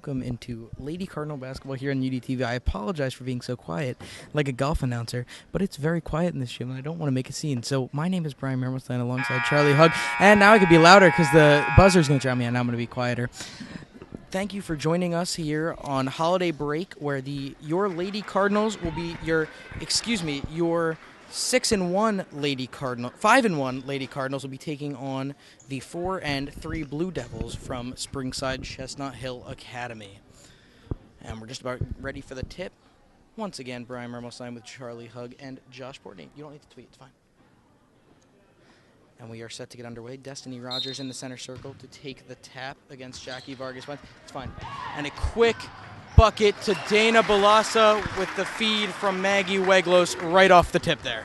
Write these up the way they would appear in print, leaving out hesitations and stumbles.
welcome into Lady Cardinal basketball here on UDTV. I apologize for being so quiet, like a golf announcer, but it's very quiet in this gym, and I don't want to make a scene. So my name is Brian Mermelstein alongside Charlie Hug, and now I could be louder because the buzzer's going to drown me, and I'm going to be quieter. Thank you for joining us here on holiday break, where your Lady Cardinals will be your 6-1 Lady Cardinal, 5-1 Lady Cardinals will be taking on the 4-3 Blue Devils from Springside Chestnut Hill Academy. And we're just about ready for the tip. Once again, Brian Mermelstein with Charlie Hug and Josh Portney. You don't need to tweet, it's fine. And we are set to get underway. Destiny Rogers in the center circle to take the tap against Jackie Vargas. It's fine. And a quick bucket to Dana Balassa with the feed from Maggie Weglos right off the tip there.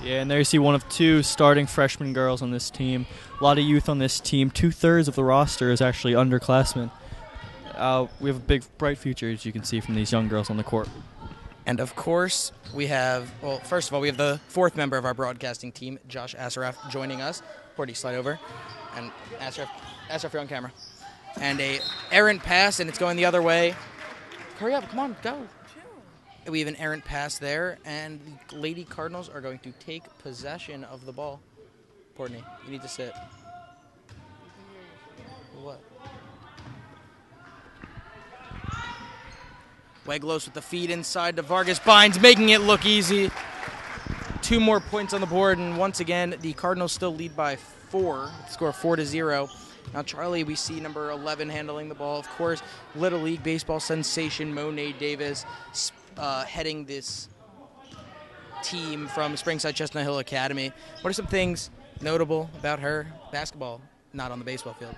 Yeah, and there you see one of two starting freshman girls on this team. A lot of youth on this team. 2/3 of the roster is actually underclassmen. We have a big, bright future, as you can see from these young girls on the court. And, of course, we have, well, first of all, we have the fourth member of our broadcasting team, Josh Asaraf, joining us. Porty, slide over. And Asaraf, you're on camera. And a errant pass, and it's going the other way. Hurry up, come on, go. We have an errant pass there, and the Lady Cardinals are going to take possession of the ball. Portney, you need to sit. What? Weglos with the feed inside to Vargas Bynes, making it look easy. 2 more points on the board, and once again, the Cardinals still lead by 4. Score 4-0. Now, Charlie, we see number 11 handling the ball. Of course, Little League baseball sensation Monet Davis heading this team from Springside Chestnut Hill Academy. What are some things notable about her basketball, not on the baseball field?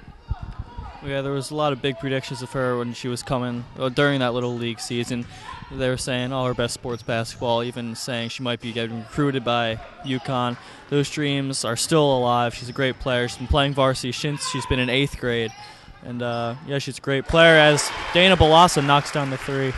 Yeah, there was a lot of big predictions of her when she was coming during that Little League season. They were saying all her best sports basketball, even saying she might be getting recruited by UConn. Those dreams are still alive. She's a great player. She's been playing varsity since she's been in 8th grade. And, yeah, she's a great player as Dana Balassa knocks down the 3.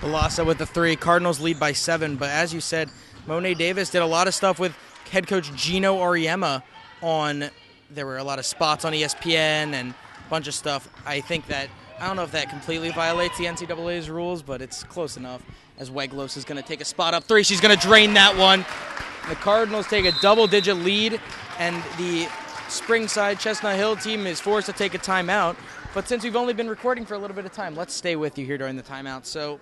Balassa with the 3. Cardinals lead by 7. But as you said, Monet Davis did a lot of stuff with head coach Gino Auriemma on. There were a lot of spots on ESPN and a bunch of stuff. I don't know if that completely violates the NCAA's rules, but it's close enough, as Weglos is going to take a spot up 3. She's going to drain that one. The Cardinals take a double-digit lead, and the Springside Chestnut Hill team is forced to take a timeout. But since we've only been recording for a little bit of time, let's stay with you here during the timeout. So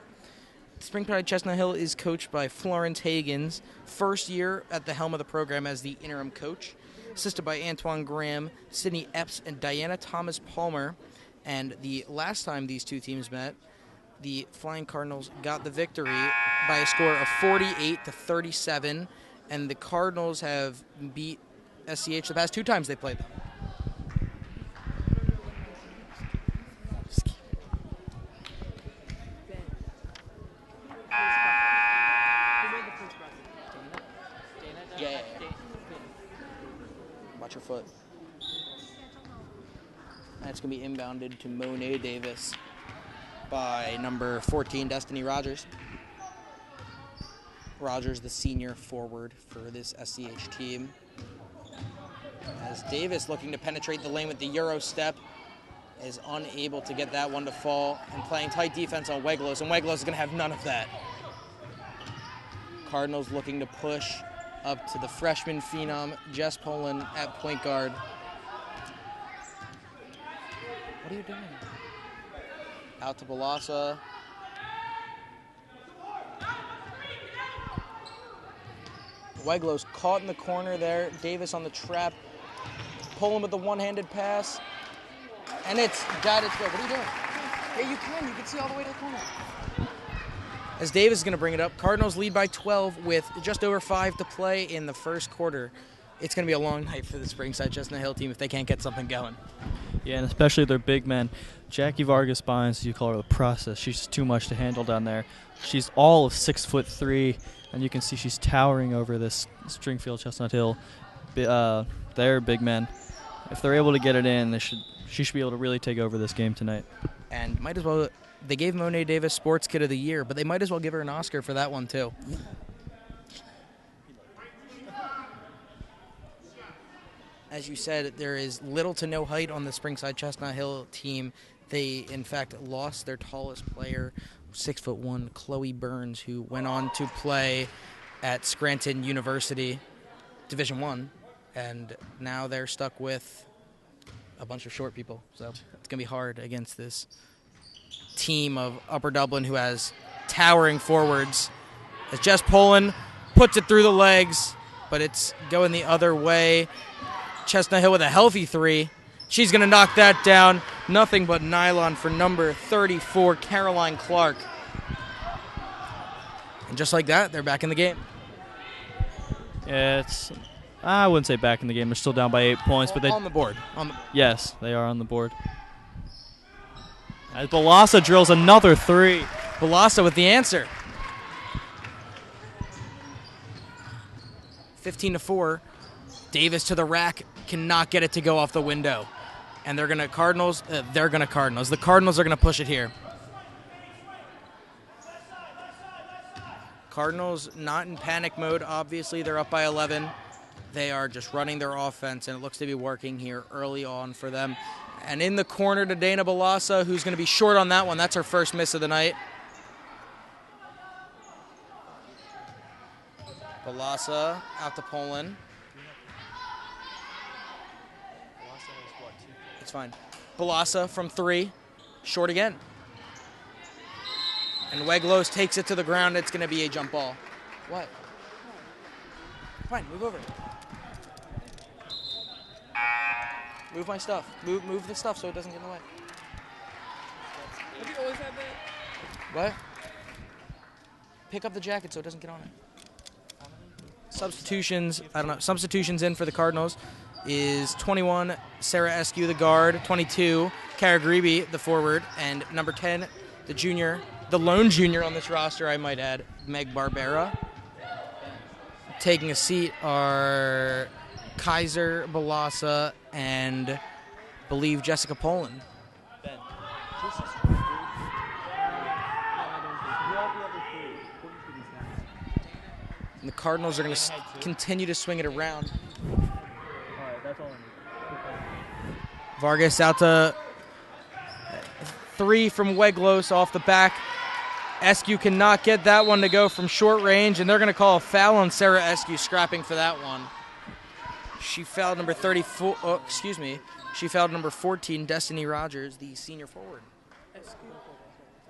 Springside Chestnut Hill is coached by Florence Hagens, first year at the helm of the program as the interim coach, assisted by Antoine Graham, Sydney Epps, and Diana Thomas Palmer. And the last time these two teams met, the Flying Cardinals got the victory by a score of 48-37, and the Cardinals have beat SCH the past 2 times they played them. Yeah. Watch your foot. And it's going to be inbounded to Monet Davis by number 14, Destiny Rogers. Rogers, the senior forward for this SCH team. As Davis, looking to penetrate the lane with the Euro step, is unable to get that one to fall, and playing tight defense on Weglos, and Weglos is going to have none of that. Cardinals looking to push up to the freshman phenom, Jess Poland at point guard. What are you doing? Out to Balassa. Weglos caught in the corner there. Davis on the trap. Poland with the one-handed pass. And it's got its way. What are you doing? Yeah, you can. You can see all the way to the corner. As Davis is going to bring it up, Cardinals lead by 12 with just over 5 to play in the first quarter. It's going to be a long night for the Springside Chestnut Hill team if they can't get something going. Yeah, and especially their big men. Jackie Vargas Bynes, you call her the process. She's just too much to handle down there. She's all of 6'3", and you can see she's towering over this Stringfield Chestnut Hill. They're big men. If they're able to get it in, she should be able to really take over this game tonight. And might as well. They gave Monet Davis Sports Kid of the Year, but they might as well give her an Oscar for that one too. As you said, there is little to no height on the Springside Chestnut Hill team. They, in fact, lost their tallest player, 6'1", Chloe Burns, who went on to play at Scranton University, Division I, and now they're stuck with a bunch of short people. So it's going to be hard against this team of Upper Dublin who has towering forwards. As Jess Poland puts it through the legs, but it's going the other way. Chestnut Hill with a healthy three. She's going to knock that down. Nothing but nylon for number 34, Caroline Clark. And just like that, they're back in the game. Yeah, I wouldn't say back in the game. They're still down by 8 points, but on the board. Yes, they are on the board. As Balassa drills another three. Balassa with the answer. 15-4. Davis to the rack, cannot get it to go off the window. And they're going to Cardinals. The Cardinals are going to push it here. Cardinals not in panic mode, obviously. They're up by 11. They are just running their offense, and it looks to be working here early on for them. And in the corner to Dana Balassa, who's going to be short on that one. That's her first miss of the night. Balassa out to Poland. It's fine. Balassa from 3, short again. And Weglos takes it to the ground. It's going to be a jump ball. What? Fine, move over. Move my stuff. Move the stuff so it doesn't get in the way. Have you always had that? What? Pick up the jacket so it doesn't get on it. Substitutions, I don't know. Substitutions in for the Cardinals is 21, Sarah Eskew, the guard, 22, Cara Grebe, the forward, and number 10, the junior, the lone junior on this roster, I might add, Meg Barbera. Taking a seat are Kaiser, Balassa, and believe Jessica Poland. And the Cardinals are going to continue to swing it around. Vargas out to 3 from Weglos off the back. Eskew cannot get that one to go from short range, and they're going to call a foul on Sarah Eskew, scrapping for that one. She fouled number 34. Oh, excuse me. She fouled number 14, Destiny Rogers, the senior forward.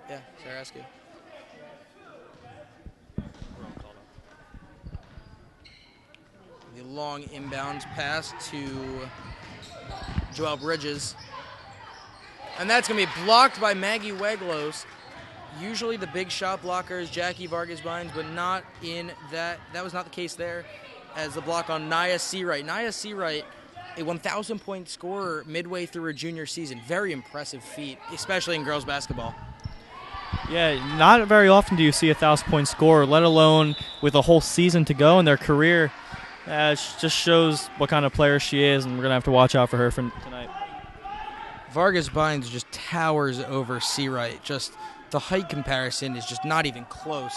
Yeah, Sarah Eskew. The long inbounds pass to Joelle Bridges. And that's going to be blocked by Maggie Weglos. Usually the big shot blocker is Jackie Vargas-Bynes, but not in that. That was not the case there as the block on Nia Seawright. Nia Seawright, a 1,000-point scorer midway through her junior season. Very impressive feat, especially in girls basketball. Yeah, not very often do you see a 1,000-point scorer, let alone with a whole season to go in their career. It just shows what kind of player she is, and we're going to have to watch out for her from tonight. Vargas-Bynes just towers over Seawright. Just the height comparison is just not even close.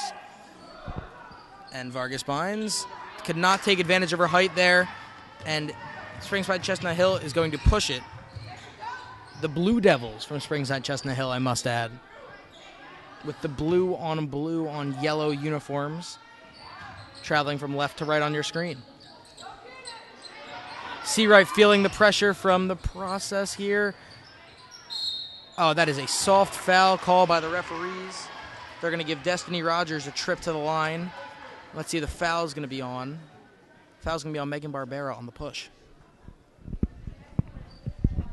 And Vargas-Bynes could not take advantage of her height there, and Springside Chestnut Hill is going to push it. The Blue Devils from Springside Chestnut Hill, I must add, with the blue on yellow uniforms, traveling from left to right on your screen. Seawright feeling the pressure from the process here. Oh, that is a soft foul call by the referees. They're going to give Destiny Rogers a trip to the line. Let's see who the foul's going to be on. Foul's going to be on Megan Barbera on the push.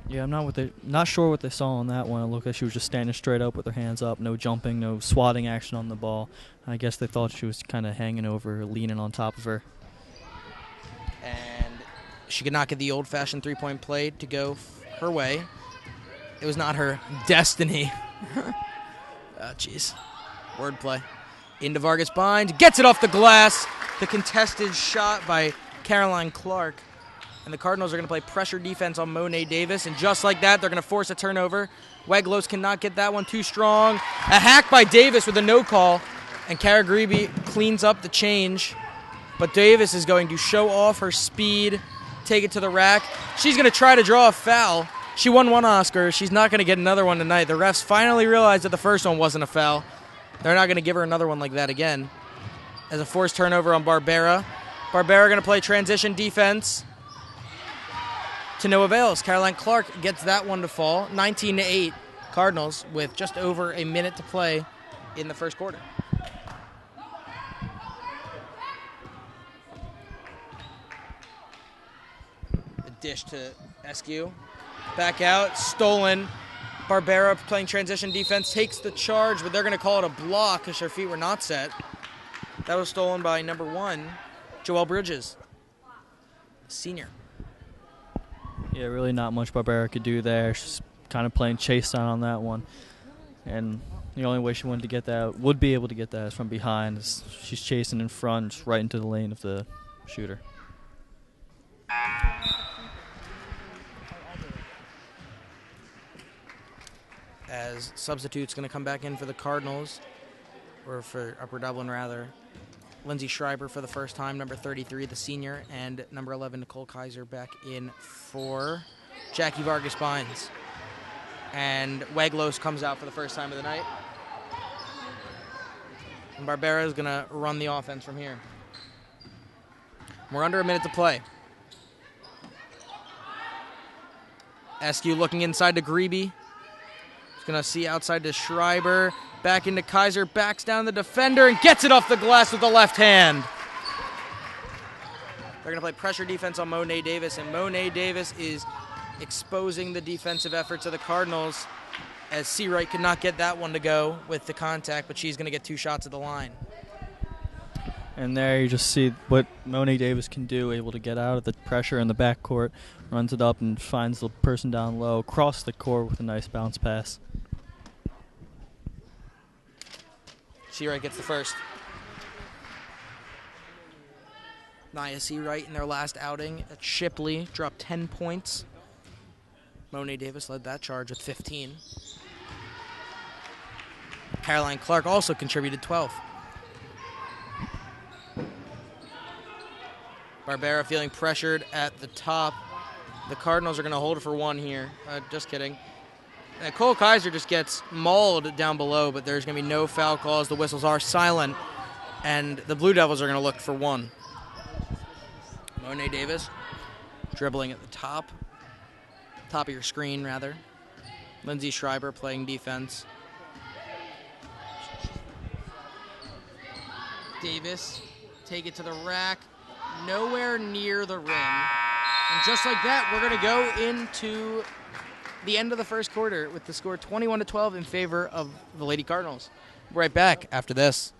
Yeah, I'm not sure what they saw on that one. It looked like she was just standing straight up with her hands up, no jumping, no swatting action on the ball. I guess they thought she was kind of hanging over, leaning on top of her. And she could not get the old-fashioned three-point play to go her way. It was not her destiny. Oh, jeez. Wordplay. Into Vargas-Bynes. Gets it off the glass. The contested shot by Caroline Clark. And the Cardinals are going to play pressure defense on Monet Davis. And just like that, they're going to force a turnover. Weglos cannot get that one too strong. A hack by Davis with a no call. And Cara Grebe cleans up the change. But Davis is going to show off her speed, take it to the rack. She's going to try to draw a foul. She won one Oscar. She's not going to get another one tonight. The refs finally realized that the first one wasn't a foul. They're not going to give her another one like that again. As a forced turnover on Barbera. Barbera going to play transition defense to no avails. Caroline Clark gets that one to fall. 19-8 Cardinals with just over a minute to play in the first quarter. A dish to Eskew. Back out, stolen. Barbera playing transition defense, takes the charge, but they're going to call it a block because her feet were not set. That was stolen by number 1, Joelle Bridges, senior. Yeah, really not much Barbera could do there. She's kind of playing chase down on that one. And the only way she would be able to get that is from behind. She's chasing in front, just right into the lane of the shooter. As substitutes going to come back in for the Cardinals, or for Upper Dublin rather. Lindsay Schreiber for the first time, number 33, the senior, and number 11, Nicole Kaiser, back in for Jackie Vargas-Bynes. And Waglos comes out for the first time of the night. And Barbera is going to run the offense from here. We're under a minute to play. Eskew looking inside to Grebe. Going to see outside to Schreiber. Back into Kaiser. Backs down the defender and gets it off the glass with the left hand. They're going to play pressure defense on Monet Davis, and Monet Davis is exposing the defensive efforts of the Cardinals as Seawright could not get that one to go with the contact, but she's going to get 2 shots at the line. And there you just see what Monet Davis can do, able to get out of the pressure in the backcourt, runs it up and finds the person down low, across the court with a nice bounce pass. Seawright gets the first. Nia Seawright in their last outing at Shipley dropped 10 points. Monet Davis led that charge with 15. Caroline Clark also contributed 12. Barbera feeling pressured at the top. The Cardinals are going to hold it for 1 here. Just kidding. Nicole Kaiser just gets mauled down below, but there's going to be no foul calls. The whistles are silent, and the Blue Devils are going to look for 1. Monet Davis dribbling at the top of your screen, rather. Lindsay Schreiber playing defense. Davis, take it to the rack. Nowhere near the rim. And just like that, we're going to go into the end of the first quarter with the score 21-12 in favor of the Lady Cardinals. We're right back after this.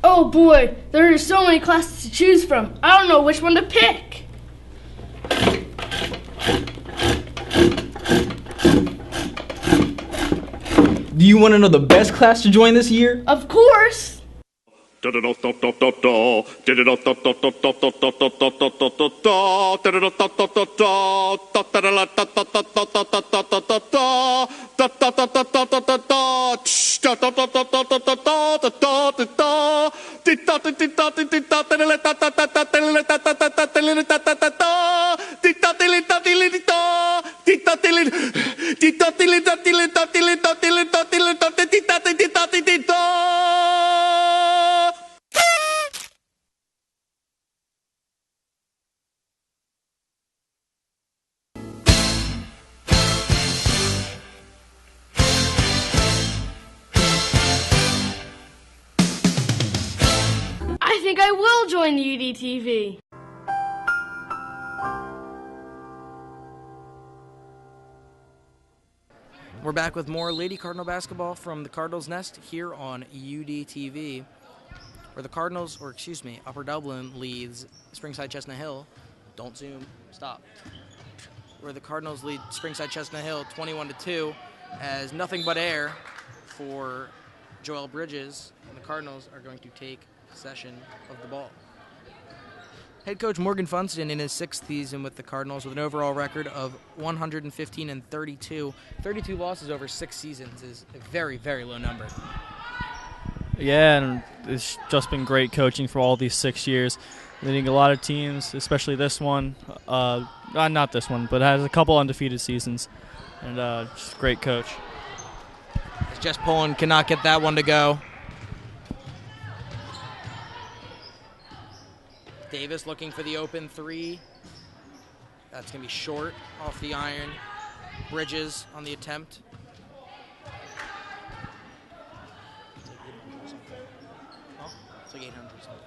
Oh boy, there are so many classes to choose from. I don't know which one to pick. Do you want to know the best class to join this year? Of course. I think I will join the UDTV. We're back with more Lady Cardinal basketball from the Cardinals' Nest here on UDTV, where the Cardinals, Upper Dublin leads Springside Chestnut Hill. Don't zoom, stop. Where the Cardinals lead Springside Chestnut Hill 21-2 as nothing but air for Joelle Bridges, and the Cardinals are going to take possession of the ball. Head coach Morgan Funston in his 6th season with the Cardinals with an overall record of 115-32. 32 losses over 6 seasons is a very, very low number. Yeah, and it's just been great coaching for all these 6 years. Leading a lot of teams, especially this one. Not this one, but has a couple undefeated seasons. And just a great coach. As Jess Poland cannot get that one to go. Davis looking for the open three. That's going to be short off the iron. Bridges on the attempt. It's like 800 something.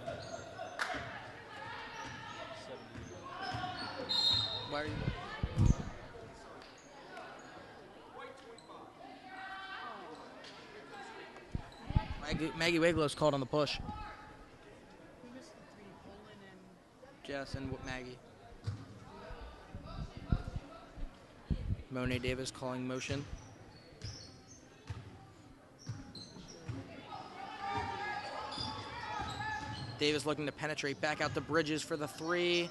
Why are you? Maggie Wiglow's called on the push. Jess and Maggie. Monet Davis calling motion. Davis looking to penetrate back out to Bridges for the three.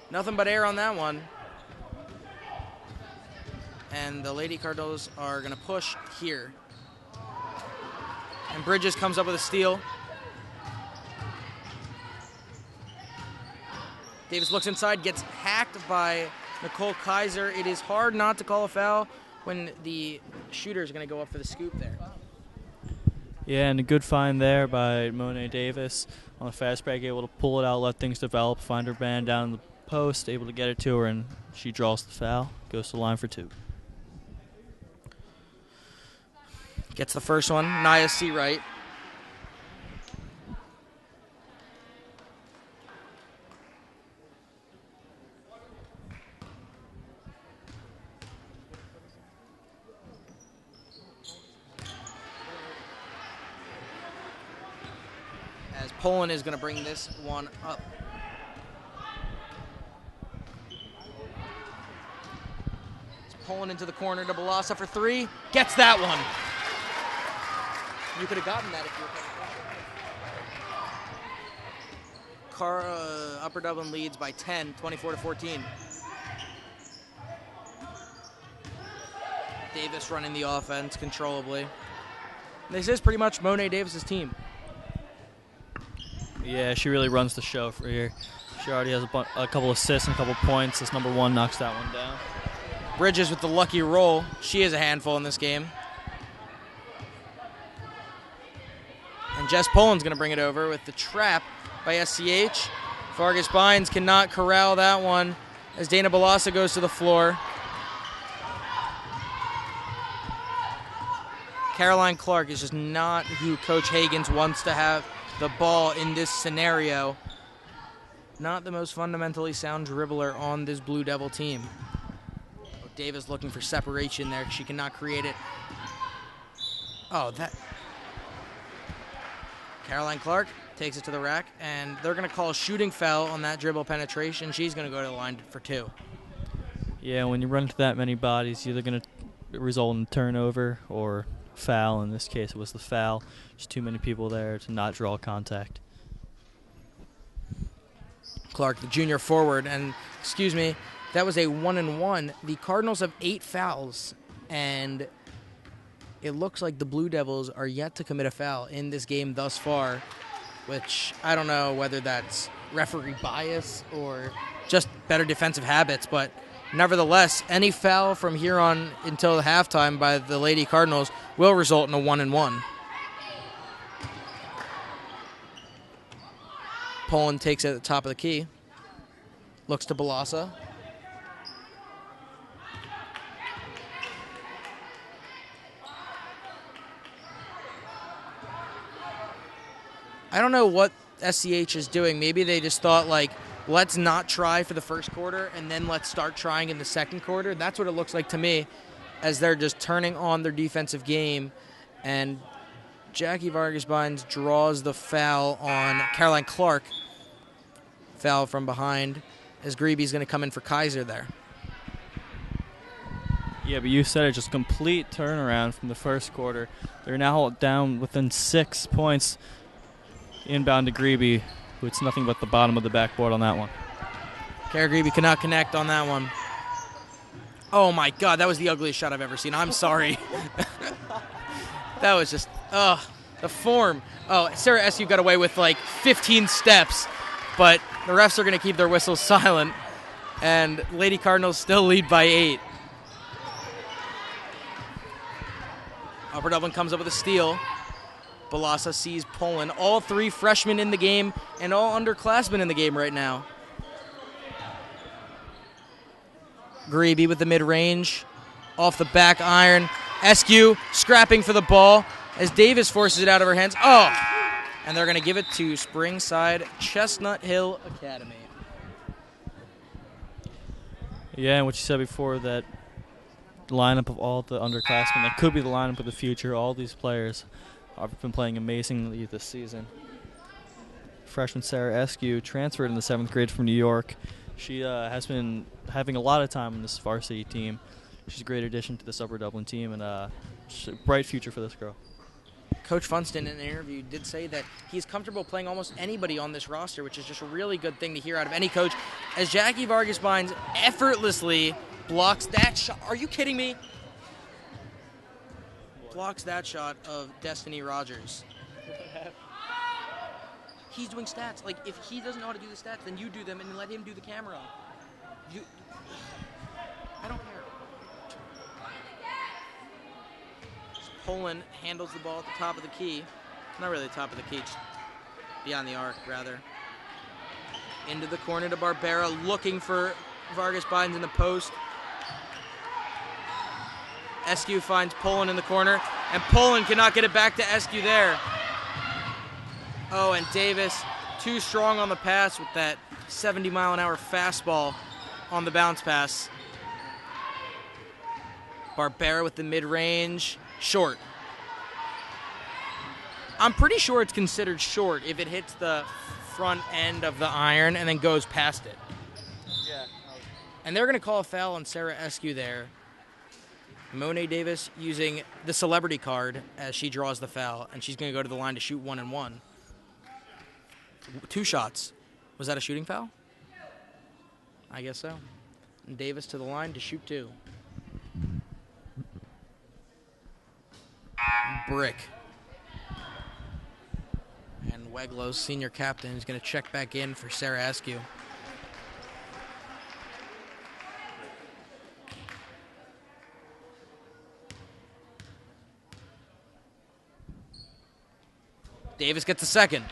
Nothing but air on that one. And the Lady Cardinals are going to push here. And Bridges comes up with a steal. Davis looks inside, gets hacked by Nicole Kaiser. It is hard not to call a foul when the shooter is going to go up for the scoop there. Yeah, and a good find there by Monet Davis on a fast break, able to pull it out, let things develop, find her man down in the post, able to get it to her, and she draws the foul, goes to the line for two. Gets the first one, Nia Seawright. As Poland is going to bring this one up. Poland into the corner to Balassa for three. Gets that one. You could have gotten that if you were Upper Dublin leads by 10, 24-14. Davis running the offense controllably. This is pretty much Monet Davis's team. Yeah, she really runs the show for here. She already has a couple assists and a couple points. This number one knocks that one down. Bridges with the lucky roll. She is a handful in this game. And Jess Poland's going to bring it over with the trap by SCH. Vargas Bynes cannot corral that one as Dana Balassa goes to the floor. Caroline Clark is just not who Coach Hagans wants to have the ball in this scenario. Not the most fundamentally sound dribbler on this Blue Devil team. Davis looking for separation there. She cannot create it. Oh, that. Caroline Clark takes it to the rack, and they're going to call a shooting foul on that dribble penetration. She's going to go to the line for two. Yeah, when you run into that many bodies, you're either going to result in turnover or foul. In this case, it was the foul. There's too many people there to not draw contact. Clark, the junior forward, and excuse me, that was a 1-and-1. The Cardinals have 8 fouls, and it looks like the Blue Devils are yet to commit a foul in this game thus far, which I don't know whether that's referee bias or just better defensive habits, but nevertheless, any foul from here on until the halftime by the Lady Cardinals will result in a 1-and-1. Poland takes it at the top of the key. Looks to Balassa. I don't know what SCH is doing. Maybe they just thought, like, let's not try for the first quarter and then let's start trying in the second quarter. That's what it looks like to me, as they're just turning on their defensive game. And Jackie Vargas Bynes draws the foul on Caroline Clark. Foul from behind, as Greeby's going to come in for Kaiser there. Yeah, but you said it, just complete turnaround from the first quarter. They're now down within 6 points. Inbound to Greeby, who it's nothing but the bottom of the backboard on that one. Kara Greeby cannot connect on that one. Oh my God, that was the ugliest shot I've ever seen. I'm sorry. That was just, The form. Oh, Sarah Eskew got away with like 15 steps, but the refs are going to keep their whistles silent, and Lady Cardinals still lead by 8. Upper Dublin comes up with a steal. Balassa sees Poland. All 3 freshmen in the game and all underclassmen in the game right now. Grebe with the mid-range. Off the back iron. Eskew scrapping for the ball as Davis forces it out of her hands. Oh! And they're going to give it to Springside Chestnut Hill Academy. Yeah, and what you said before, that lineup of all the underclassmen, that could be the lineup of the future. All these players have been playing amazingly this season. Freshman Sarah Eskew transferred in the 7th grade from New York. She has been having a lot of time on this varsity team. She's a great addition to this Upper Dublin team, and a bright future for this girl. Coach Funston, in an interview, did say that he's comfortable playing almost anybody on this roster, which is just a really good thing to hear out of any coach, as Jackie Vargas-Bynes effortlessly blocks that shot. Are you kidding me? Blocks that shot of Destiny Rogers. He's doing stats. Like, if he doesn't know how to do the stats, then you do them and let him do the camera. I don't care. Poland handles the ball at the top of the key. Not really the top of the key, just beyond the arc, rather. Into the corner to Barbera, looking for Vargas-Bynes in the post. Eskew finds Poland in the corner, and Poland cannot get it back to Eskew there. Oh, and Davis too strong on the pass with that 70-mile-an-hour fastball on the bounce pass. Barbera with the mid-range. Short. I'm pretty sure it's considered short if it hits the front end of the iron and then goes past it. Yeah. And they're going to call a foul on Sarah Eskew there. Monet Davis using the celebrity card as she draws the foul, and she's going to go to the line to shoot 1-and-1. 2 shots. Was that a shooting foul? I guess so. And Davis to the line to shoot 2. Brick. And Weglo's senior captain is going to check back in for Sarah Eskew. Davis gets the second.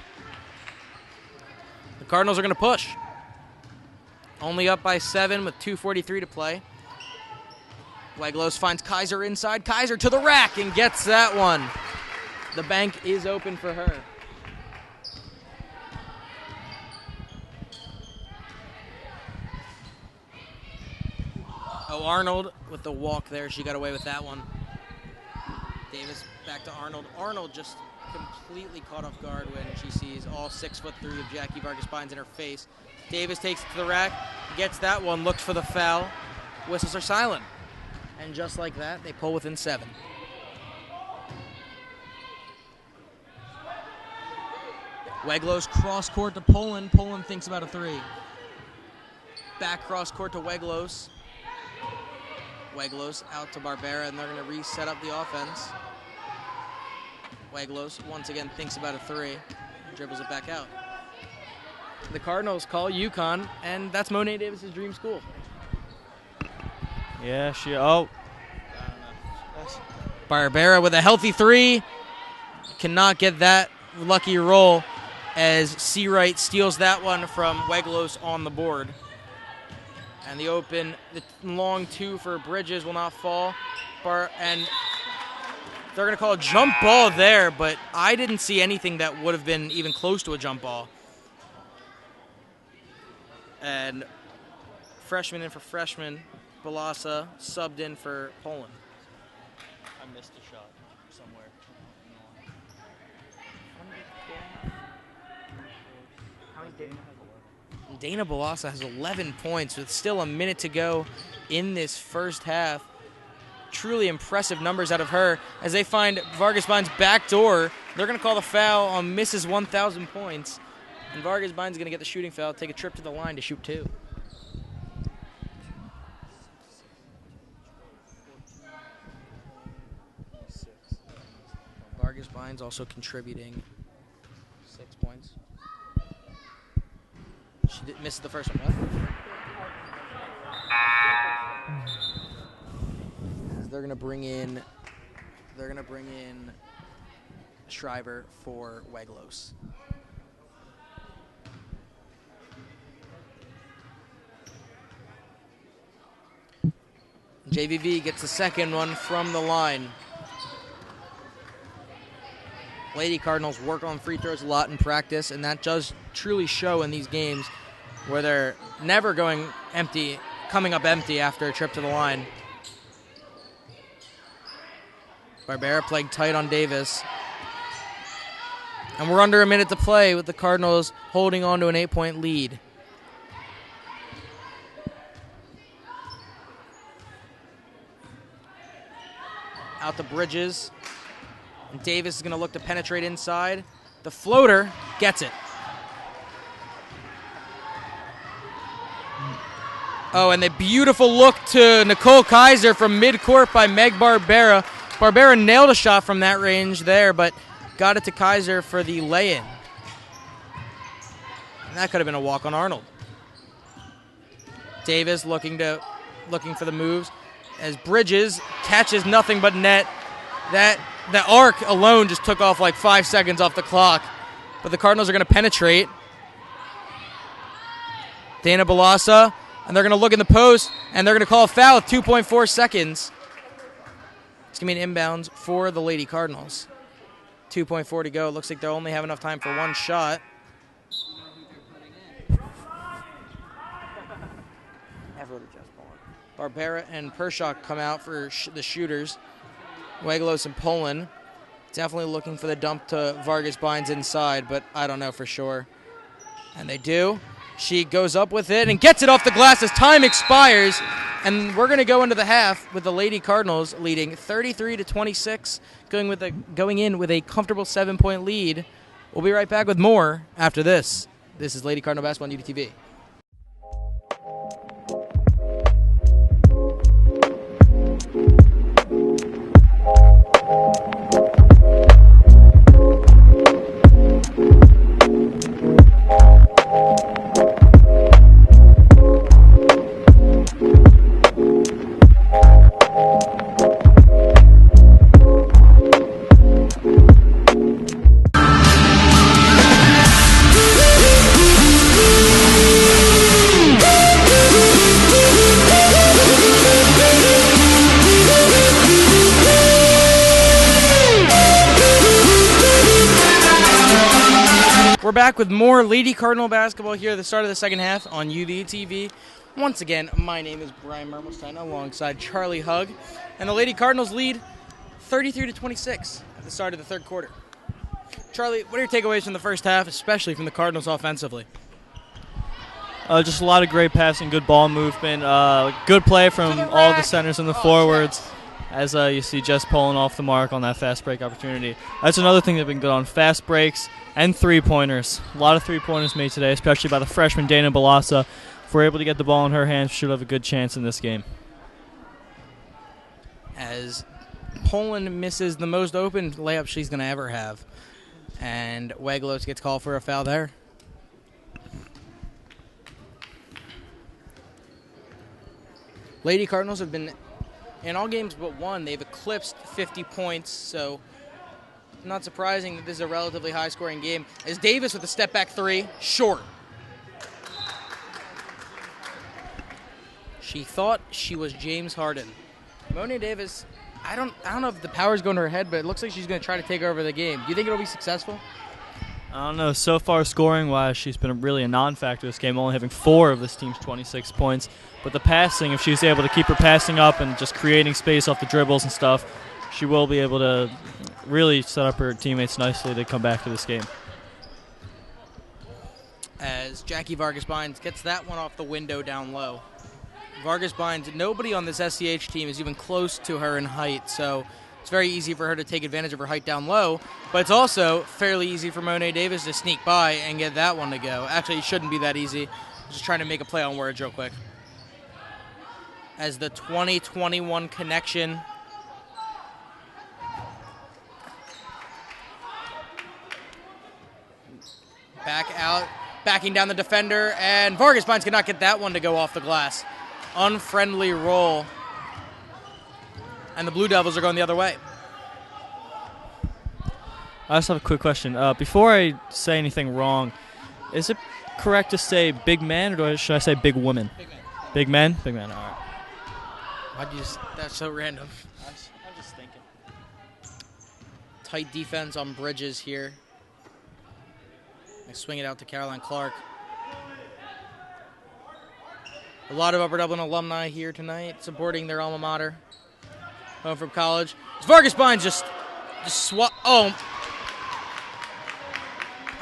The Cardinals are going to push. Only up by 7 with 2:43 to play. Weglos finds Kaiser inside. Kaiser to the rack and gets that one. The bank is open for her. Oh, Arnold with the walk there. She got away with that one. Davis back to Arnold. Arnold just completely caught off guard when she sees all 6'3" of Jackie Vargas-Bynes in her face. Davis takes it to the rack, gets that one, looks for the foul. Whistles are silent. And just like that, they pull within 7. Weglos cross court to Poland. Poland thinks about a 3. Back cross court to Weglos. Weglos out to Barbera, and they're going to reset up the offense. Weglos once again thinks about a 3, and dribbles it back out. The Cardinals call UConn, and that's Monet Davis's dream school. Yeah, Barbera with a healthy 3. Cannot get that lucky roll as Seawright steals that one from Weglos on the board. And the long 2 for Bridges will not fall. And they're going to call a jump ball there, but I didn't see anything that would have been even close to a jump ball. And freshman in for freshman. Balassa subbed in for Poland. I missed a shot somewhere. Dana Balassa has 11 points with still a minute to go in this first half. Truly impressive numbers out of her as they find Vargas-Bynes' back door. They're going to call the foul on Mrs. 1,000 points. And Vargas-Bynes is going to get the shooting foul, take a trip to the line to shoot 2. Vargas Bynes also contributing 6 points. She missed the first one. They're gonna bring in Shriver for Weglos. JVV gets the second one from the line. Lady Cardinals work on free throws a lot in practice, and that does truly show in these games where they're never coming up empty after a trip to the line. Barbera playing tight on Davis. And we're under a minute to play with the Cardinals holding on to an 8-point lead. Out to Bridges. And Davis is going to look to penetrate inside. The floater gets it. Oh, and the beautiful look to Nicole Kaiser from midcourt by Meg Barbera. Barbera nailed a shot from that range there, but got it to Kaiser for the lay-in. And that could have been a walk on Arnold. Davis looking for the moves as Bridges catches nothing but net. The arc alone just took off like 5 seconds off the clock. But the Cardinals are going to penetrate. Dana Balassa, and they're going to look in the post, and they're going to call a foul with 2.4 seconds. It's going to be an inbounds for the Lady Cardinals. 2.4 to go. It looks like they'll only have enough time for one shot. Barbera and Pershock come out for the shooters. Wegelos and Poland definitely looking for the dump to Vargas Bynes inside, but I don't know for sure. And they do. She goes up with it and gets it off the glass as time expires. And we're going to go into the half with the Lady Cardinals leading 33-26, going in with a comfortable 7-point lead. We'll be right back with more after this. This is Lady Cardinal Basketball on UDTV. We're back with more Lady Cardinal basketball here at the start of the second half on UDTV. Once again, my name is Brian Mermelstein alongside Charlie Hugg. And the Lady Cardinals lead 33-26 at the start of the third quarter. Charlie, what are your takeaways from the first half, especially from the Cardinals offensively? Just a lot of great passing, good ball movement, good play from all the centers and the forwards. As you see Jess pulling off the mark on that fast break opportunity. That's another thing they've been good on, fast breaks and three-pointers. A lot of three-pointers made today, especially by the freshman Dana Balassa. If we're able to get the ball in her hands, she'll have a good chance in this game. As Poland misses the most open layup she's going to ever have. And Wegelos gets called for a foul there. Lady Cardinals have been, in all games but one, they've eclipsed 50 points, so not surprising that this is a relatively high-scoring game. As Davis with a step-back three, short. She thought she was James Harden. Monet Davis, I don't know if the power's going to her head, but it looks like she's going to try to take over the game. Do you think it'll be successful? I don't know. So far, scoring-wise, she's been really a non-factor this game, only having 4 of this team's 26 points. But the passing, if she's able to keep her passing up and just creating space off the dribbles and stuff, she will be able to really set up her teammates nicely to come back to this game. As Jackie Vargas Bynes gets that one off the window down low. Vargas Bynes, nobody on this SCH team is even close to her in height, so it's very easy for her to take advantage of her height down low, but it's also fairly easy for Monet Davis to sneak by and get that one to go. Actually, it shouldn't be that easy. Just trying to make a play on words real quick. As the 2021 connection Backing down the defender, and Vargas Pines cannot get that one to go off the glass. Unfriendly roll. And the Blue Devils are going the other way. I just have a quick question. Before I say anything wrong, is it correct to say big man, or should I say big woman? Big man. Big men? Big men, all right. Why'd you that's so random. I'm just thinking. Tight defense on Bridges here. They swing it out to Caroline Clark. A lot of Upper Dublin alumni here tonight supporting their alma mater. Home from college. Vargas Pines just swat. Oh.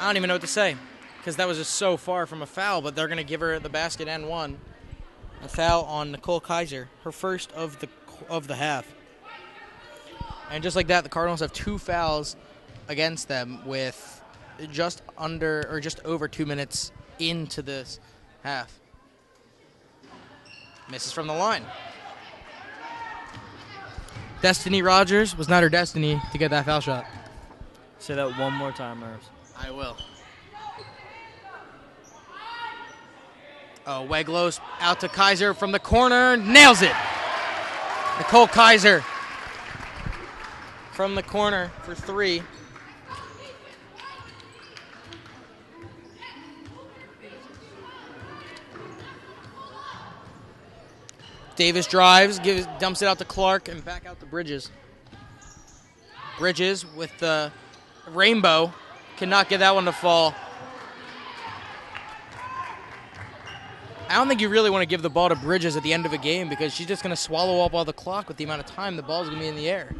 I don't even know what to say because that was just so far from a foul, but they're going to give her the basket and one. A foul on Nicole Kaiser, her first of the half. And just like that, the Cardinals have 2 fouls against them with just over 2 minutes into this half. Misses from the line. Destiny Rogers was not her destiny to get that foul shot. Say that one more time, Mervs. I will. Oh, Weglos out to Kaiser from the corner. Nails it. Nicole Kaiser from the corner for 3. Davis drives, dumps it out to Clark, and back out to Bridges. Bridges with the rainbow cannot get that one to fall. I don't think you really want to give the ball to Bridges at the end of a game because she's just going to swallow up all the clock with the amount of time the ball's going to be in the air.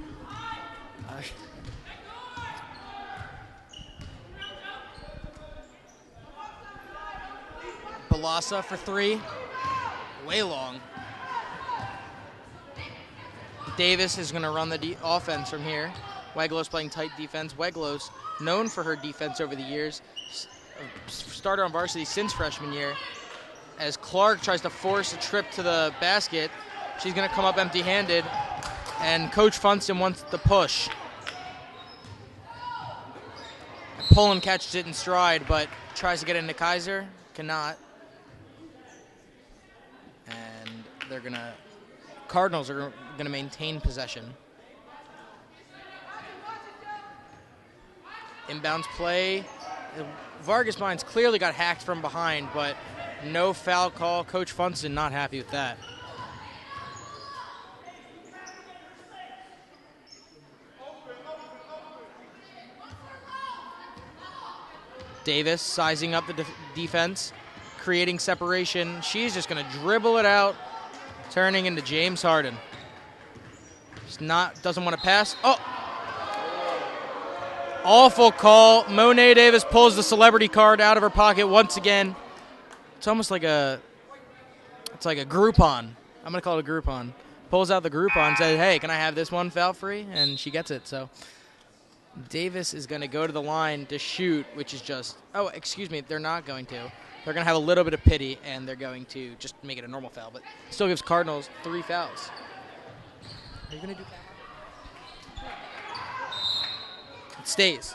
Balassa for 3. Way long. Davis is going to run the offense from here. Weglos playing tight defense. Weglos, known for her defense over the years, starter on varsity since freshman year. As Clark tries to force a trip to the basket, she's going to come up empty-handed, and Coach Funston wants the push. Poland catches it in stride, but tries to get into Kaiser. Cannot. And they're going to... Cardinals are going to maintain possession. Inbounds play. Vargas Pines clearly got hacked from behind, but no foul call. Coach Funston not happy with that. Davis sizing up the defense, creating separation. She's just going to dribble it out, turning into James Harden. Doesn't want to pass. Oh! Awful call. Monet Davis pulls the celebrity card out of her pocket once again. It's almost like a Groupon. I'm going to call it a Groupon. Pulls out the Groupon, says, hey, can I have this one foul free? And she gets it. So Davis is going to go to the line to shoot, which is just, oh, excuse me, they're not going to. They're going to have a little bit of pity, and they're going to just make it a normal foul. But still gives Cardinals 3 fouls. Are you going to do that? It stays.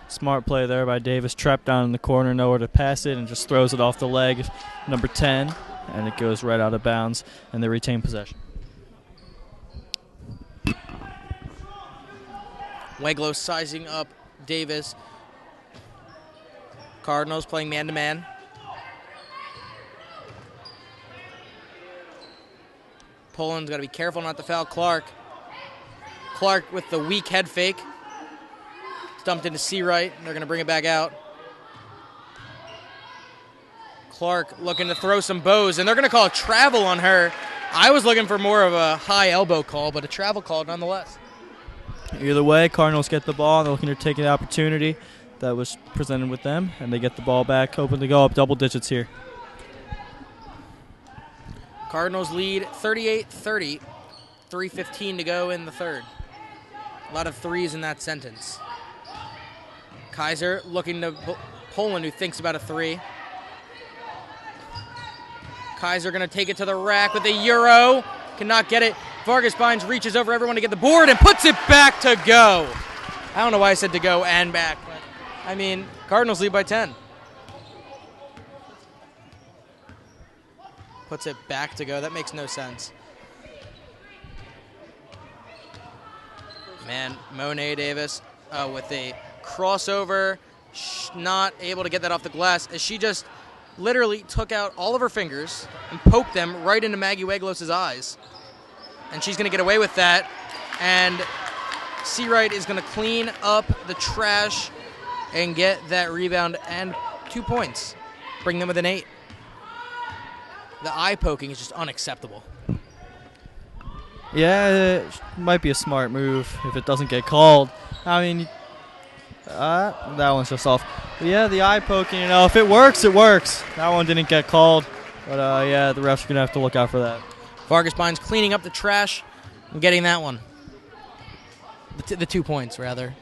Smart play there by Davis. Trapped down in the corner, nowhere to pass it, and just throws it off the leg of number 10, and it goes right out of bounds, and they retain possession. Weglos sizing up Davis. Cardinals playing man-to-man. Poland's got to be careful not to foul Clark. Clark with the weak head fake. Dumped into C-right. They're going to bring it back out. Clark looking to throw some bows, and they're going to call a travel on her. I was looking for more of a high elbow call, but a travel call nonetheless. Either way, Cardinals get the ball. They're looking to take the opportunity that was presented with them, and they get the ball back, hoping to go up double digits here. Cardinals lead 38-30. 3:15 to go in the third. A lot of threes in that sentence. Kaiser looking to Poland, who thinks about a 3. Kaiser going to take it to the rack with a Euro. Cannot get it. Vargas Pines reaches over everyone to get the board and puts it back to go. I don't know why I said to go and back, but I mean, Cardinals lead by 10. Puts it back to go. That makes no sense. Man, Monet Davis with a crossover, not able to get that off the glass as she just literally took out all of her fingers and poked them right into Maggie Weglos's eyes. And she's going to get away with that. And Seawright is going to clean up the trash and get that rebound and 2 points. Bring them with an 8. The eye poking is just unacceptable. Yeah, it might be a smart move if it doesn't get called. I mean, that one's just off. But yeah, the eye poking, if it works, it works. That one didn't get called. But yeah, the refs are going to have to look out for that. Vargas Bynes cleaning up the trash and getting that one. The 2 points, rather.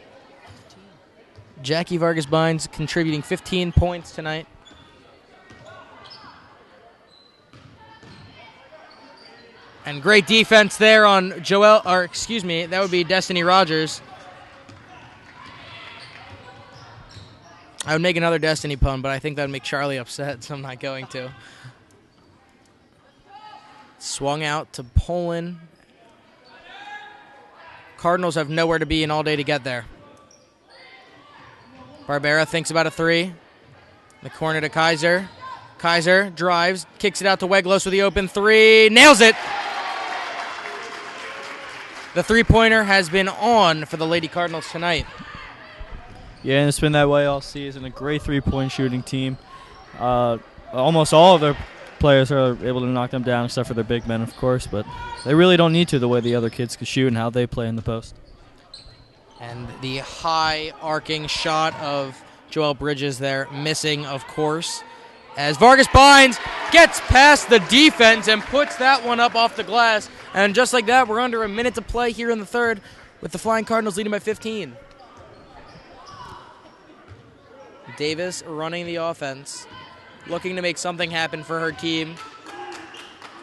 Jackie Vargas Bynes contributing 15 points tonight. And great defense there on that would be Destiny Rogers. I would make another Destiny pun, but I think that would make Charlie upset, so I'm not going to. Swung out to Poland. Cardinals have nowhere to be and all day to get there. Barbera thinks about a 3. The corner to Kaiser. Kaiser drives, kicks it out to Weglos with the open 3. Nails it! The three-pointer has been on for the Lady Cardinals tonight. Yeah, and it's been that way all season. A great three-point shooting team. Almost all of their players are able to knock them down, except for their big men, of course. But they really don't need to the way the other kids can shoot and how they play in the post. And the high arcing shot of Joelle Bridges there, missing, of course. As Vargas Bynes gets past the defense and puts that one up off the glass. And just like that, we're under a minute to play here in the third with the Flying Cardinals leading by 15. Davis running the offense, looking to make something happen for her team.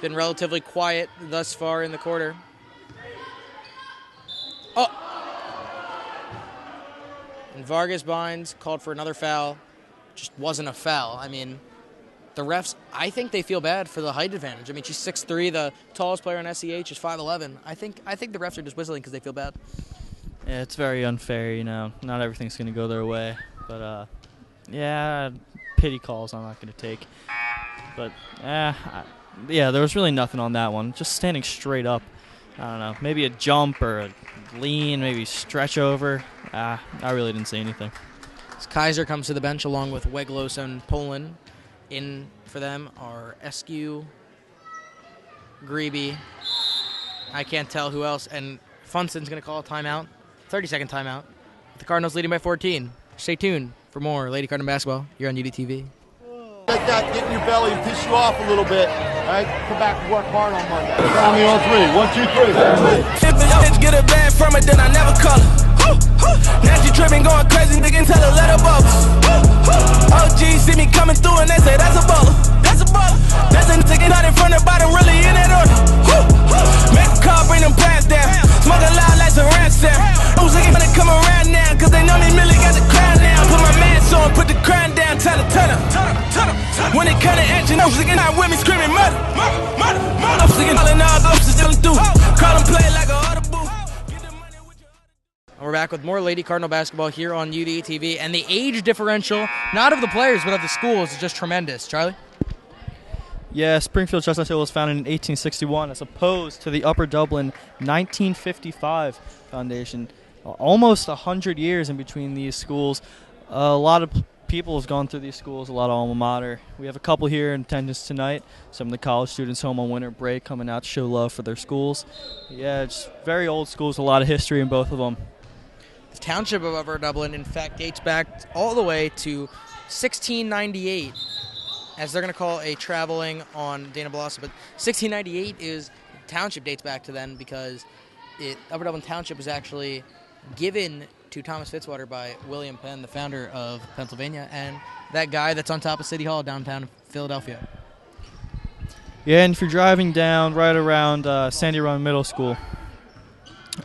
Been relatively quiet thus far in the quarter. Oh! And Vargas Bynes called for another foul. Just wasn't a foul. I mean, the refs, I think they feel bad for the height advantage. I mean, she's 6'3", the tallest player on SEH is 5'11". I think the refs are just whistling because they feel bad. Yeah, it's very unfair, Not everything's going to go their way. But, yeah, pity calls I'm not going to take. But, yeah, there was really nothing on that one. Just standing straight up. I don't know, maybe a jump or a lean, maybe stretch over. I really didn't see anything. As Kaiser comes to the bench along with Weglos and Poland. In for them are Eskew, Grebe, I can't tell who else, and Funston's going to call a timeout, 30-second timeout. The Cardinals leading by 14. Stay tuned for more Lady Cardinal basketball here on UDTV. Let that get in your belly and piss you off a little bit. All right, come back and work hard on Monday. Tell me on 3. 1, 2, 3. If get a bag from it, then I never call her. Now she tripping, going crazy, nigga, tell her let her bubble. OG see me coming through and they say that's a baller. That's a baller. That's a nigga not in front of bottom, really in that order. Make a call, bring them plans down. Smoke a loud like some rats down. Who's looking to come around now? Cause they know me really got the crown now. Put my mask on, put the crown down, tell her, turn up. When it come to action, I'm not with me screaming murder. I'm singing all in all, I'm still through. Call them play like a audible. We're back with more Lady Cardinal basketball here on UDTV, and the age differential, not of the players, but of the schools, is just tremendous. Charlie? Yeah, Springfield Chestnut Hill was founded in 1861 as opposed to the Upper Dublin 1955 foundation. Almost 100 years in between these schools. A lot of people have gone through these schools, a lot of alma mater. We have a couple here in attendance tonight. Some of the college students home on winter break coming out to show love for their schools. Yeah, it's very old schools, a lot of history in both of them. The township of Upper Dublin, in fact, dates back all the way to 1698, as they're going to call a traveling on Dana Blossom. But 1698 is, township dates back to then because Upper Dublin Township was actually given to Thomas Fitzwater by William Penn, the founder of Pennsylvania, and that guy that's on top of City Hall downtown Philadelphia. Yeah, and if you're driving down right around Sandy Run Middle School,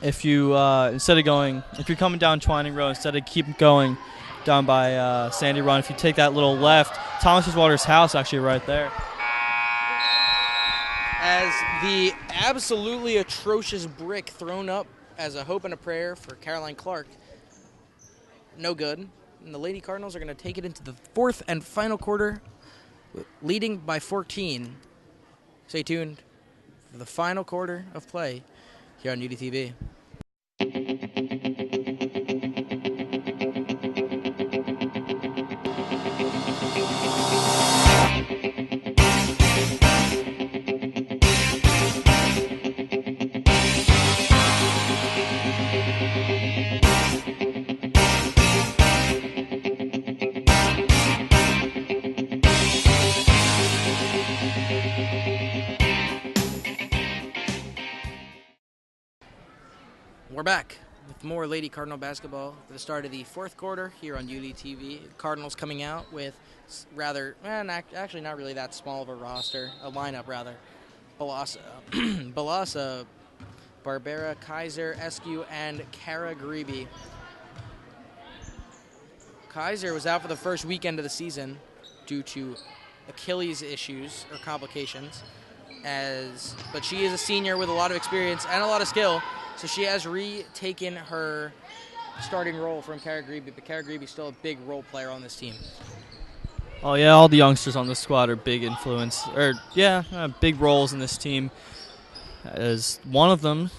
if you if you're coming down Twining Road, instead of keep going down by Sandy Run, if you take that little left, Thomas Waters' house actually right there. As the absolutely atrocious brick thrown up as a hope and a prayer for Caroline Clark, no good. And the Lady Cardinals are going to take it into the fourth and final quarter, leading by 14. Stay tuned for the final quarter of play here on UDTV. We're back with more Lady Cardinal basketball for the start of the fourth quarter here on UDTV. Cardinals coming out with actually not really that small of a roster, a lineup rather. Balasa, Barbera, Kaiser, Eskew, and Kara Grebe. Kaiser was out for the first weekend of the season due to Achilles issues or complications, but she is a senior with a lot of experience and a lot of skill. So she has retaken her starting role from Kara Grebe, but Kara Grebe is still a big role player on this team. Oh, yeah, all the youngsters on the squad are big big roles in this team. As one of them,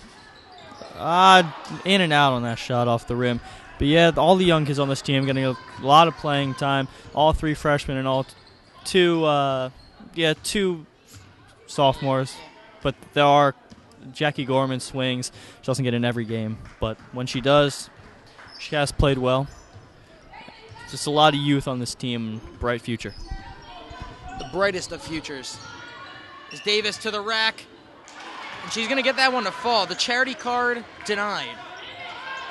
in and out on that shot off the rim. But, yeah, all the young kids on this team getting a lot of playing time. All three freshmen and all two sophomores. But there are Jackie Gorman swings. She doesn't get in every game, but when she does, she has played well. Just a lot of youth on this team, bright future. The brightest of futures is Davis to the rack, and she's going to get that one to fall. The charity card denied,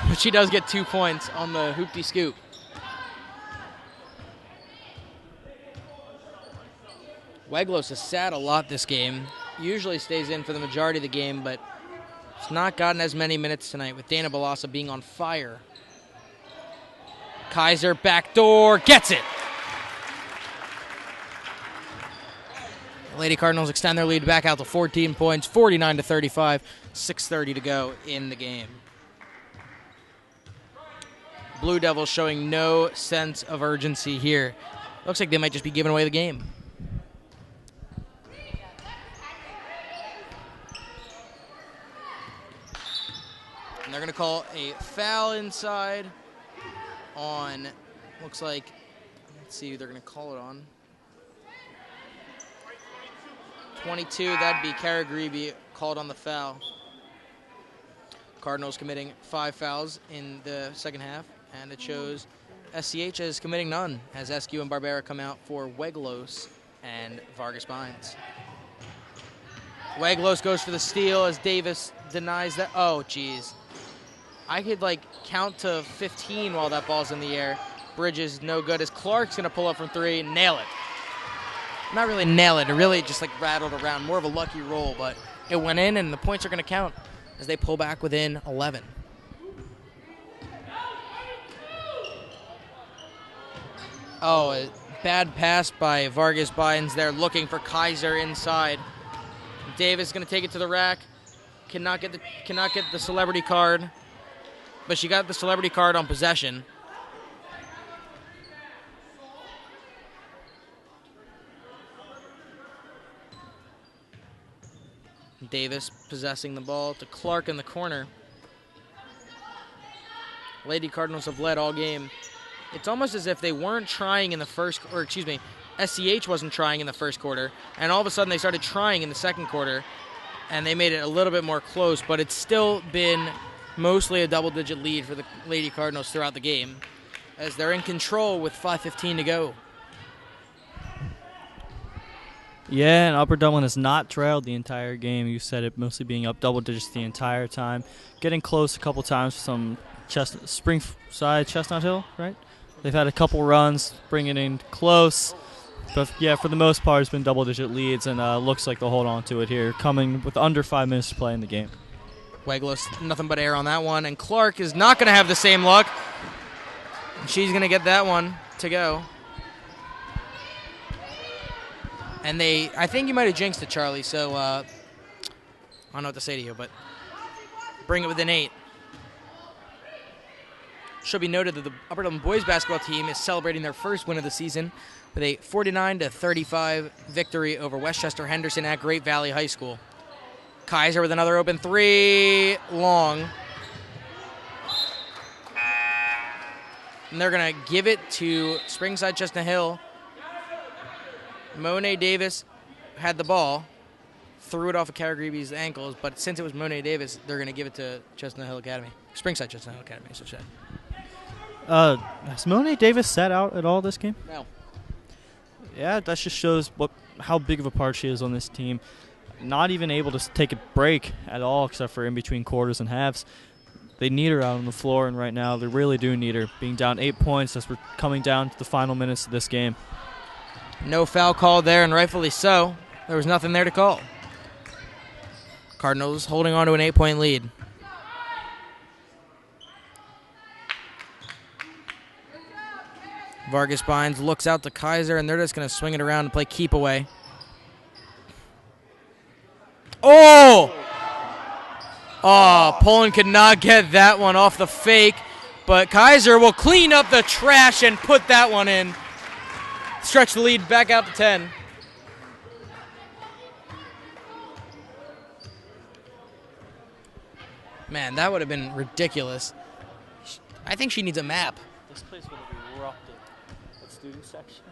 but she does get 2 points on the hoopty scoop. Weglos has sat a lot this game. Usually stays in for the majority of the game, but it's not gotten as many minutes tonight with Dana Balasa being on fire. Kaiser backdoor gets it. The Lady Cardinals extend their lead back out to 14 points, 49-35, 6:30 to go in the game. Blue Devils showing no sense of urgency here. Looks like they might just be giving away the game. They're going to call a foul inside on, looks like, let's see who they're going to call it on. 22, that'd be Kara Grebe called on the foul. Cardinals committing 5 fouls in the second half, and it shows SCH is committing none as Eskew and Barbera come out for Weglos and Vargas Bynes. Weglos goes for the steal as Davis denies that. Oh, geez. I could, count to 15 while that ball's in the air. Bridges, no good, as Clark's going to pull up from 3 and nail it. Not really nail it. It really just, rattled around. More of a lucky roll, but it went in, and the points are going to count as they pull back within 11. Oh, a bad pass by Vargas Bynes there, looking for Kaiser inside. Davis going to take it to the rack. Cannot get the celebrity card. But she got the celebrity card on possession. Davis possessing the ball to Clark in the corner. Lady Cardinals have led all game. It's almost as if they weren't trying in the first, or excuse me, SCH wasn't trying in the first quarter, and all of a sudden they started trying in the second quarter, and they made it a little bit more close, but it's still been mostly a double-digit lead for the Lady Cardinals throughout the game, as they're in control with 5:15 to go. Yeah, and Upper Dublin has not trailed the entire game. You said it, mostly being up double digits the entire time. Getting close a couple times for some Springside, Chestnut Hill, right? They've had a couple runs, bringing in close. But, yeah, for the most part, it's been double-digit leads, and looks like they'll hold on to it here, coming with under 5 minutes to play in the game. Weglos, nothing but air on that one. And Clark is not going to have the same luck. And she's going to get that one to go. And I think you might have jinxed it, Charlie, so I don't know what to say to you, but bring it with an 8. Should be noted that the Upper Dublin boys basketball team is celebrating their first win of the season with a 49-35 victory over Westchester Henderson at Great Valley High School. Kaiser with another open 3, long. And they're going to give it to Springside Chestnut Hill. Monet Davis had the ball, threw it off of Kara Greeby's ankles, but since it was Monet Davis, they're going to give it to Chestnut Hill Academy. Springside Chestnut Hill Academy, I should say. Has Monet Davis sat out at all this game? No. Yeah, that just shows how big of a part she is on this team. Not even able to take a break at all except for in between quarters and halves. They need her out on the floor, and right now they really do need her. Being down 8 points as we're coming down to the final minutes of this game. No foul call there, and rightfully so. There was nothing there to call. Cardinals holding on to an 8-point lead. Vargas Bynes looks out to Kaiser, and they're just going to swing it around and play keep away. Oh! Oh, Poland could not get that one off the fake, but Kaiser will clean up the trash and put that one in. Stretch the lead back out to 10. Man, that would have been ridiculous. I think she needs a map. This place would have erupted. The student section.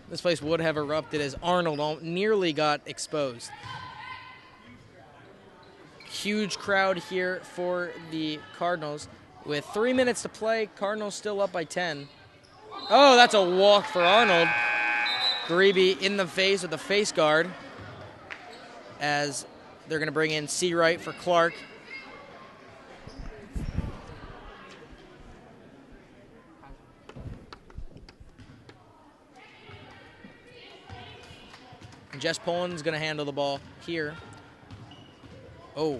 This place would have erupted as Arnold nearly got exposed. Huge crowd here for the Cardinals. With 3 minutes to play, Cardinals still up by 10. Oh, that's a walk for Arnold. Greeby in the face with a face guard as they're going to bring in Seawright for Clark. And Jess Poland's going to handle the ball here. Oh,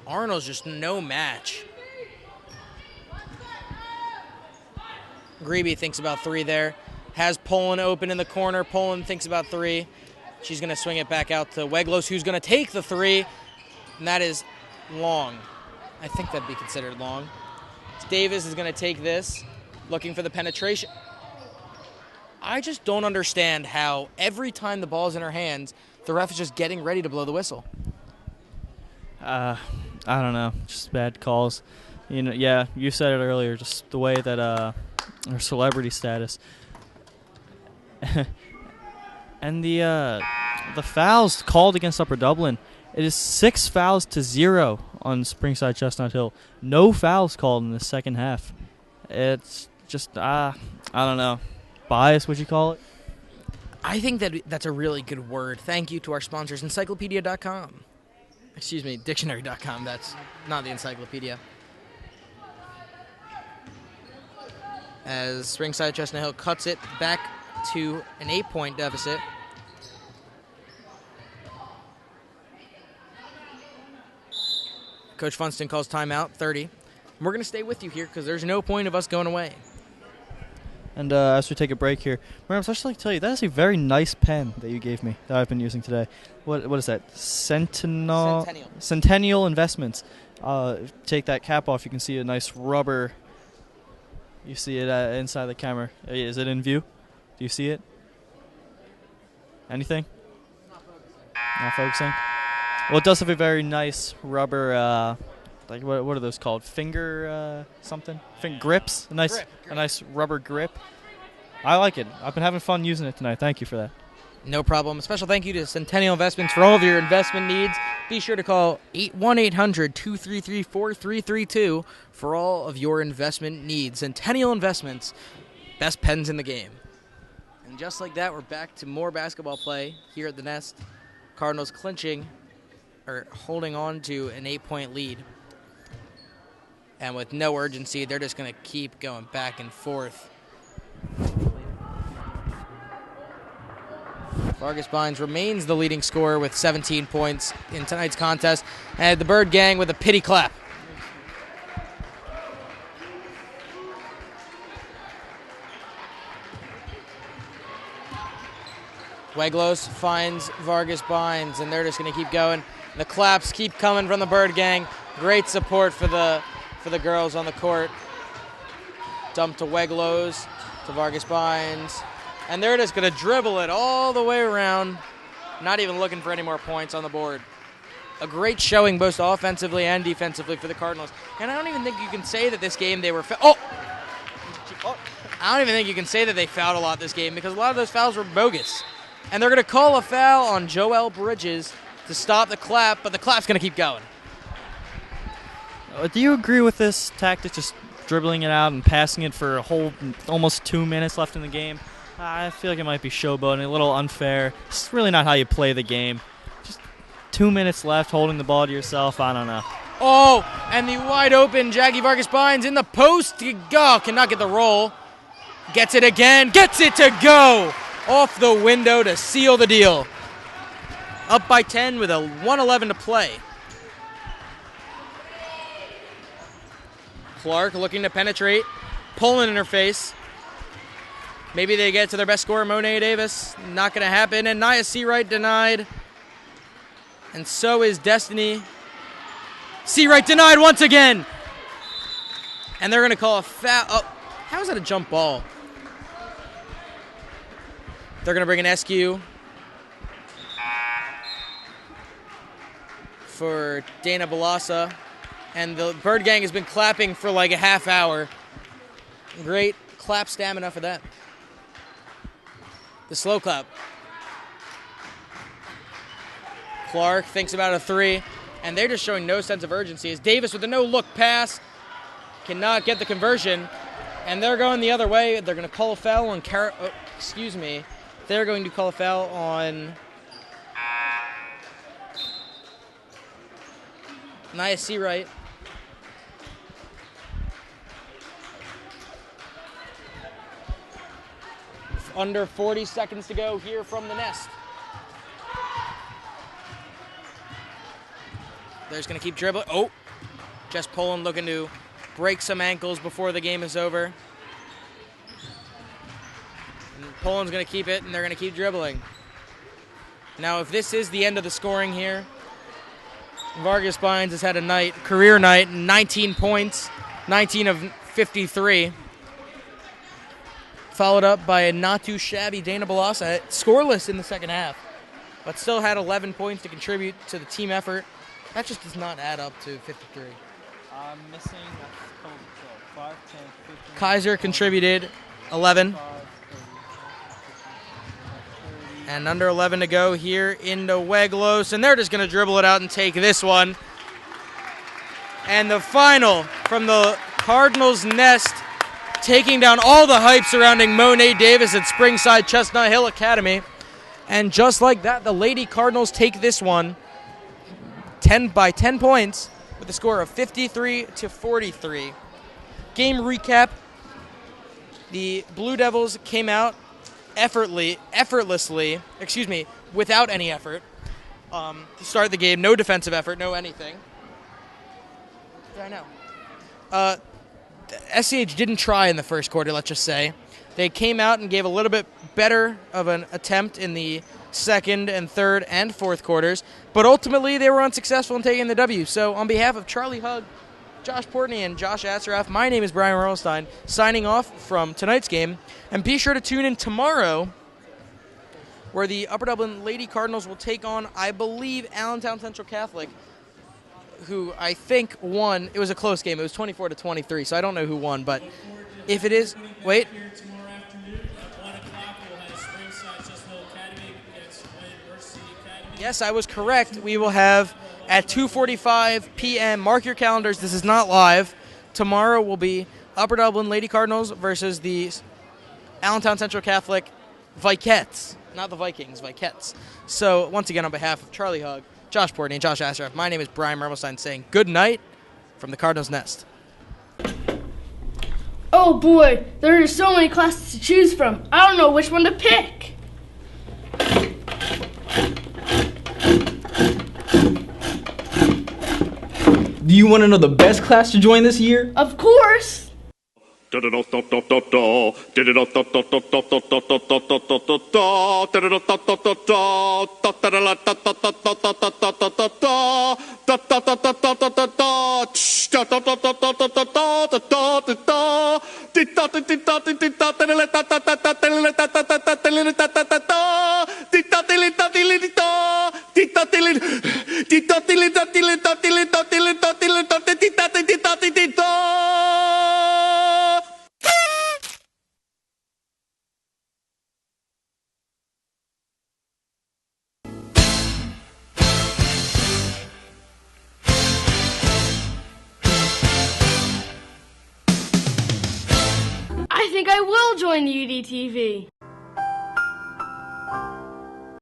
Arnold's just no match. Greeby thinks about 3 there. Has Poland open in the corner. Poland thinks about 3. She's going to swing it back out to Weglos, who's going to take the 3. And that is long. I think that'd be considered long. Davis is going to take this, looking for the penetration. I just don't understand how every time the ball's in her hands, the ref is just getting ready to blow the whistle. I don't know. Just bad calls. You know, yeah, you said it earlier, just the way that her celebrity status. And the fouls called against Upper Dublin, it is 6 fouls to 0 on Springside Chestnut Hill. No fouls called in the second half. It's just, I don't know. Bias, would you call it? I think that's a really good word. Thank you to our sponsors, encyclopedia.com. Excuse me, dictionary.com. That's not the encyclopedia. As Springside Chestnut Hill cuts it back to an 8-point deficit. Coach Funston calls timeout, 30. And we're going to stay with you here because there's no point of us going away. And as we take a break here, Miriam, I'd just like to tell you, that is a very nice pen that you gave me that I've been using today. What is that? Centennial Investments. Take that cap off, you can see a nice rubber. You see it inside the camera. Is it in view? Do you see it? Anything? Not focusing? Well, it does have a very nice rubber, like what are those called? Finger something? Grips? A nice rubber grip. I like it. I've been having fun using it tonight. Thank you for that. No problem. A special thank you to Centennial Investments for all of your investment needs. Be sure to call 1-800-233-4332 for all of your investment needs. Centennial Investments, best pens in the game. And just like that, we're back to more basketball play here at the Nest. Cardinals holding on to an 8-point lead. And with no urgency, they're just going to keep going back and forth. Vargas Bynes remains the leading scorer with 17 points in tonight's contest. And the Bird Gang with a pity clap. Weglos finds Vargas Bynes, and they're just going to keep going. The claps keep coming from the Bird Gang. Great support for the girls on the court. Dump to Weglos, to Vargas Bynes. And they're just going to dribble it all the way around, not even looking for any more points on the board. A great showing both offensively and defensively for the Cardinals. And I don't even think you can say that this game they were I don't even think you can say that they fouled a lot this game, because a lot of those fouls were bogus. And they're going to call a foul on Joel Bridges to stop the clap, but the clap's going to keep going. Do you agree with this tactic, just dribbling it out and passing it for a whole almost 2 minutes left in the game? I feel like it might be showboating, a little unfair. It's really not how you play the game. Just 2 minutes left, holding the ball to yourself. I don't know. Oh, and the wide open Jackie Vargas Bynes in the post. Oh, cannot get the roll. Gets it again. Gets it to go. Off the window to seal the deal. Up by 10 with a 1:11 to play. Clark looking to penetrate. Pulling in her face. Maybe they get to their best scorer, Monet Davis. Not going to happen. And Nia Seawright denied. And so is Destiny. Seawright denied once again. And they're going to call a foul. Oh, how is that a jump ball? They're going to bring an SQ for Dana Balasa. And the Bird Gang has been clapping for like a half hour. Great clap stamina for that. The slow clap. Clark thinks about a three, and they're just showing no sense of urgency. As Davis with a no-look pass cannot get the conversion, and they're going the other way. They're going to call a foul on They're going to call a foul on Nia Seawright. Under 40 seconds to go here from the Nest. They're just going to keep dribbling. Oh, Jess Poland looking to break some ankles before the game is over. And Poland's going to keep it, and they're going to keep dribbling. Now, if this is the end of the scoring here, Vargas Bynes has had a career night, 19 points, 19 of 53. Followed up by a not too shabby Dana Balasa, scoreless in the second half, but still had 11 points to contribute to the team effort. That just does not add up to 53. I'm missing 5, 10, 15. Kaiser contributed 11. And under 11 to go here into Weglos, and they're just going to dribble it out and take this one. And the final from the Cardinals' Nest, taking down all the hype surrounding Monet Davis at Springside Chestnut Hill Academy. And just like that, the Lady Cardinals take this one 10 points with a score of 53-43. Game recap. The Blue Devils came out effortlessly, without any effort. To start the game, no defensive effort, no anything. What did I know? SCH didn't try in the first quarter, let's just say. They came out and gave a little bit better of an attempt in the second and third and fourth quarters, but ultimately they were unsuccessful in taking the W. So on behalf of Charlie Hugg, Josh Portney, and Josh Asraff, my name is Brian Merlstein, signing off from tonight's game. And be sure to tune in tomorrow, where the Upper Dublin Lady Cardinals will take on, I believe, Allentown Central Catholic, who I think won. It was a close game. It was 24-23, so I don't know who won. But if it is, wait. Tomorrow afternoon at 1 o'clock, we'll have Springside Chestnut Academy against University Academy. Yes, I was correct. We will have at 2:45 p.m. Mark your calendars. This is not live. Tomorrow will be Upper Dublin Lady Cardinals versus the Allentown Central Catholic Vikettes. Not the Vikings, Vikettes. So once again, on behalf of Charlie Hugg, Josh Portney, and Josh Asraff, my name is Brian Mermelstein saying good night from the Cardinals' Nest. Oh boy, there are so many classes to choose from. I don't know which one to pick. you want to know the best class to join this year? Of course. I think I will join the UDTV.